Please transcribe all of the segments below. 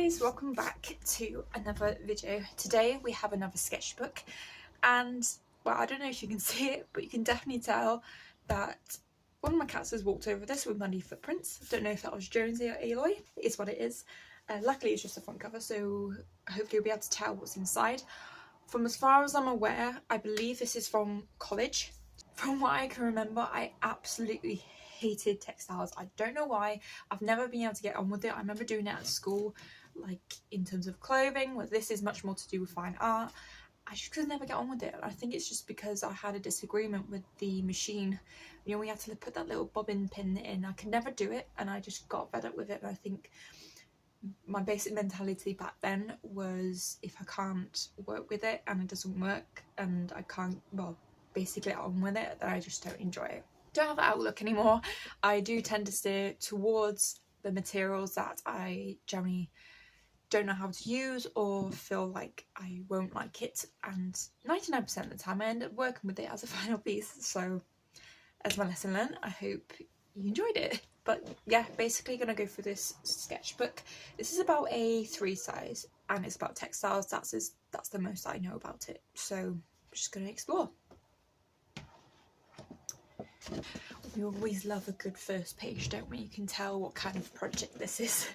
guys, welcome back to another video. Today we have another sketchbook and well, I don't know if you can see it, but you can definitely tell that one of my cats has walked over this with muddy footprints. I don't know if that was Jonesy or Aloy. It is what it is. Luckily it's just a front cover, so hopefully you'll be able to tell what's inside. From as far as I'm aware, I believe this is from college. From what I can remember, I absolutely hated textiles. I don't know why. I've never been able to get on with it. I remember doing it at school, like in terms of clothing, where this is much more to do with fine art. I just could never get on with it. I think it's just because I had a disagreement with the machine. You know, we had to put that little bobbin pin in. I could never do it, and I just got fed up with it. And I think my basic mentality back then was, if I can't work with it and it doesn't work and I can't, well, basically get on with it, then I just don't enjoy it. Don't have that outlook anymore. I do tend to steer towards the materials that I generally don't know how to use or feel like I won't like it, and 99% of the time I end up working with it as a final piece. So as my lesson learned, I hope you enjoyed it. But yeah, basically gonna go through this sketchbook. This is about a 3 size and it's about textiles. That's the most I know about it, so I'm just gonna explore. We always love a good first page, don't we? You can tell what kind of project this is.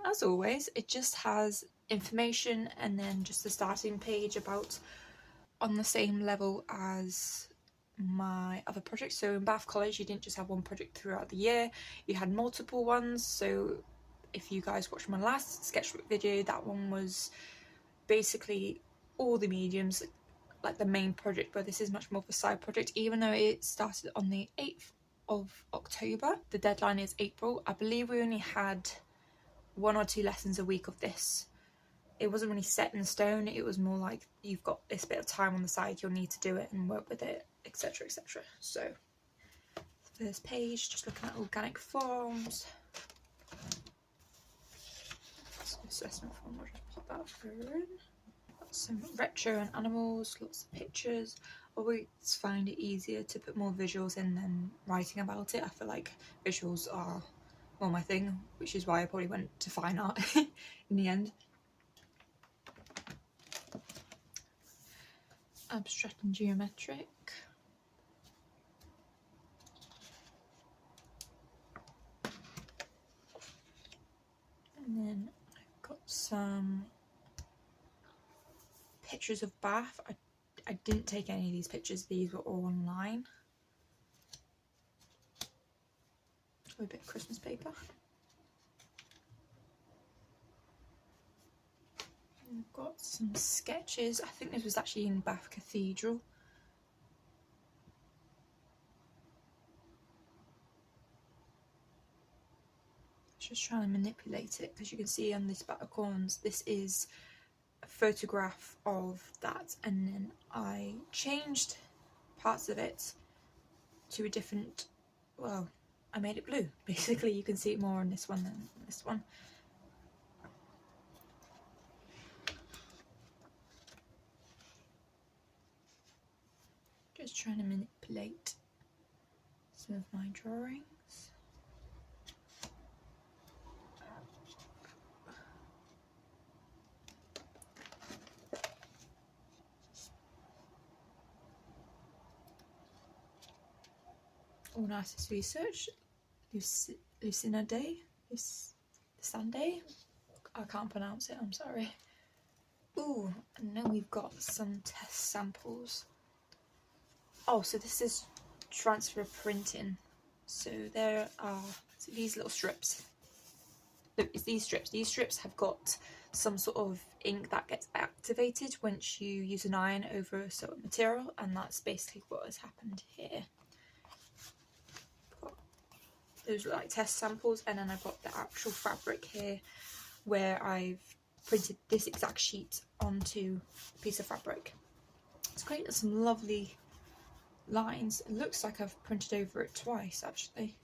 As always, it just has information and then just the starting page about on the same level as my other projects. So in Bath College, you didn't just have one project throughout the year, you had multiple ones. So if you guys watched my last sketchbook video, that one was basically all the mediums, like the main project, but this is much more of a side project. Even though it started on the 8th of October, the deadline is April. I believe we only had 1 or 2 lessons a week of this. It wasn't really set in stone. It was more like, you've got this bit of time on the side, you'll need to do it and work with it, etc, etc. So first page, just looking at organic forms. So assessment form, I'll just pop that through in. Some retro and animals, lots of pictures. Always find it easier to put more visuals in than writing about it. I feel like visuals are more my thing, which is why I probably went to fine art in the end. Abstract and geometric. And then I've got some pictures of Bath. I didn't take any of these pictures, these were all online. A bit of Christmas paper. I've got some sketches. I think this was actually in Bath Cathedral. Just trying to manipulate it, because you can see on this background, this is a photograph of that, and then I changed parts of it to a different, well, I made it blue. Basically, you can see it more on this one than this one. Just trying to manipulate some of my drawings. All artist research. Lucinade. Sunday. I can't pronounce it, I'm sorry. Ooh, and then we've got some test samples. Oh, so this is transfer printing. So there are these little strips. Look, it's these strips. These strips have got some sort of ink that gets activated once you use an iron over a certain material, and that's basically what has happened here. Those are like test samples, and then I've got the actual fabric here where I've printed this exact sheet onto a piece of fabric. It's great. There's some lovely lines. It looks like I've printed over it twice actually.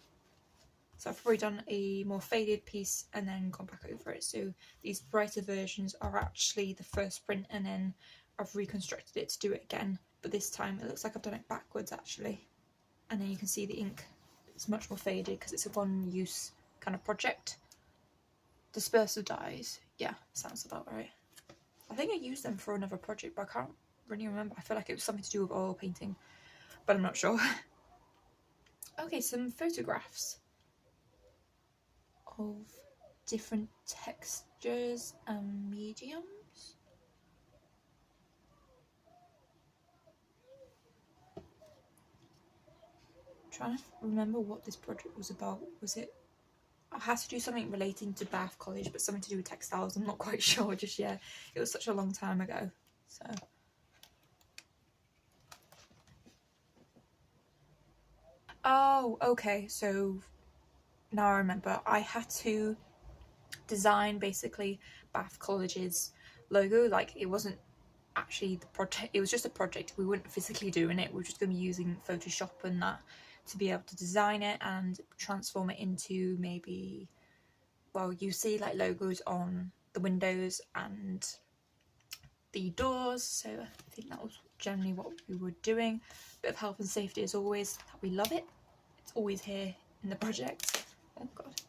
So I've probably done a more faded piece and then gone back over it. So these brighter versions are actually the first print, and then I've reconstructed it to do it again. But this time it looks like I've done it backwards actually. And then you can see the ink. It's much more faded because it's a one-use kind of project. disperser dies. Yeah, sounds about right. I think I used them for another project, but I can't really remember. I feel like it was something to do with oil painting, but I'm not sure. Okay, some photographs of different textures and mediums. I'm trying to remember what this project was about. Was it? I had to do something relating to Bath College, but something to do with textiles. I'm not quite sure just yet. It was such a long time ago. So. Oh, okay. So now I remember. I had to design basically Bath College's logo. Like, it wasn't actually the project, it was just a project. We weren't physically doing it. We were just going to be using Photoshop and that to be able to design it and transform it into maybe, well, you see like logos on the windows and the doors. So I think that was generally what we were doing. Bit of health and safety as always. We love it. It's always here in the project. Oh god.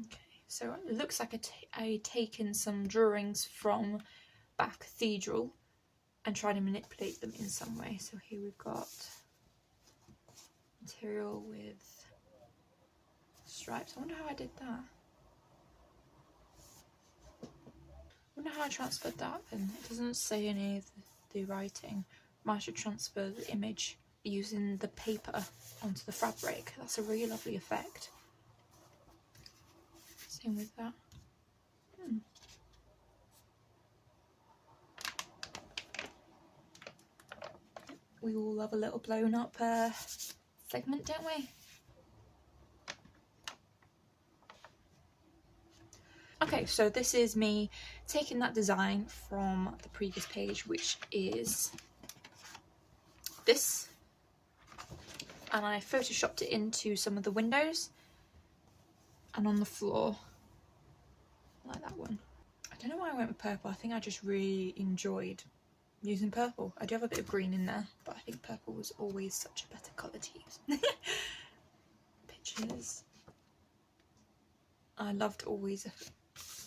Okay, so it looks like I taken some drawings from Bath Cathedral and try to manipulate them in some way. So here we've got material with stripes. I wonder how I did that. I wonder how I transferred that, and it doesn't say any of the writing. I should transfer the image using the paper onto the fabric. That's a really lovely effect. Same with that. We all love a little blown up segment, don't we? Okay, so this is me taking that design from the previous page, which is this, and I photoshopped it into some of the windows and on the floor, like that one. I don't know why I went with purple. I think I just really enjoyed using purple. I do have a bit of green in there, but I think purple was always such a better colour to use. Pictures. I loved always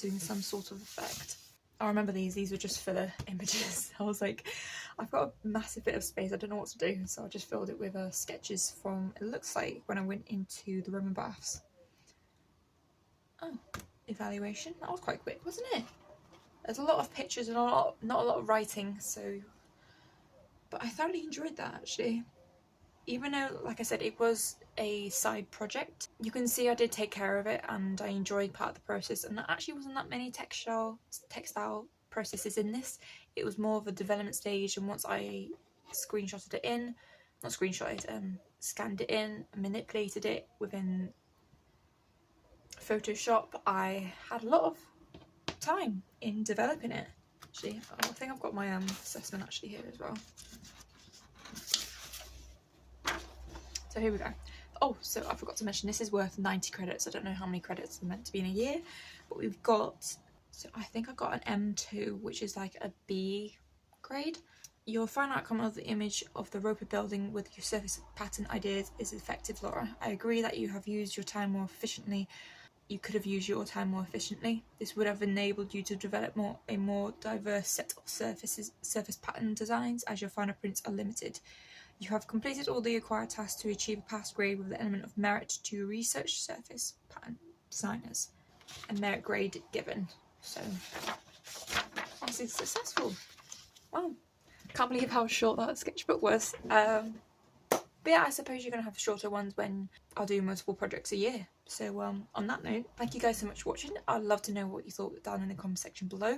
doing some sort of effect. I remember these were just filler images. I was like, I've got a massive bit of space, I don't know what to do, so I just filled it with sketches from, it looks like when I went into the Roman baths. Oh, evaluation. That was quite quick, wasn't it? There's a lot of pictures and not a lot of writing, so, but I thoroughly enjoyed that actually. Even though, like I said, it was a side project, you can see I did take care of it and I enjoyed part of the process, and there actually wasn't that many textile processes in this. It was more of a development stage, and once I screenshotted it in, not screenshotted, scanned it in, manipulated it within Photoshop, I had a lot of time in developing it. Actually, I think I've got my assessment actually here as well. So here we go. Oh, so I forgot to mention, this is worth 90 credits. I don't know how many credits are meant to be in a year, but we've got, so I think I got an M2, which is like a B grade. Your final outcome of the image of the Roper building with your surface pattern ideas is effective, Laura. I agree that you have used your time more efficiently. You could have used your time more efficiently. This would have enabled you to develop a more diverse set of surface pattern designs, as your final prints are limited. You have completed all the required tasks to achieve a pass grade with the element of merit to research surface pattern designers, and merit grade given. So, obviously successful. Wow, can't believe how short that sketchbook was. But yeah, I suppose you're going to have shorter ones when I'll do multiple projects a year. So on that note, thank you guys so much for watching. I'd love to know what you thought down in the comment section below.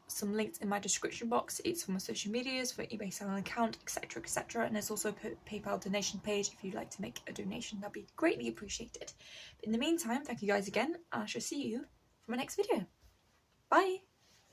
Some links in my description box. It's for my social medias, for eBay selling account, etc, etc. And there's also a PayPal donation page if you'd like to make a donation. That'd be greatly appreciated. But in the meantime, thank you guys again, and I shall see you for my next video. Bye!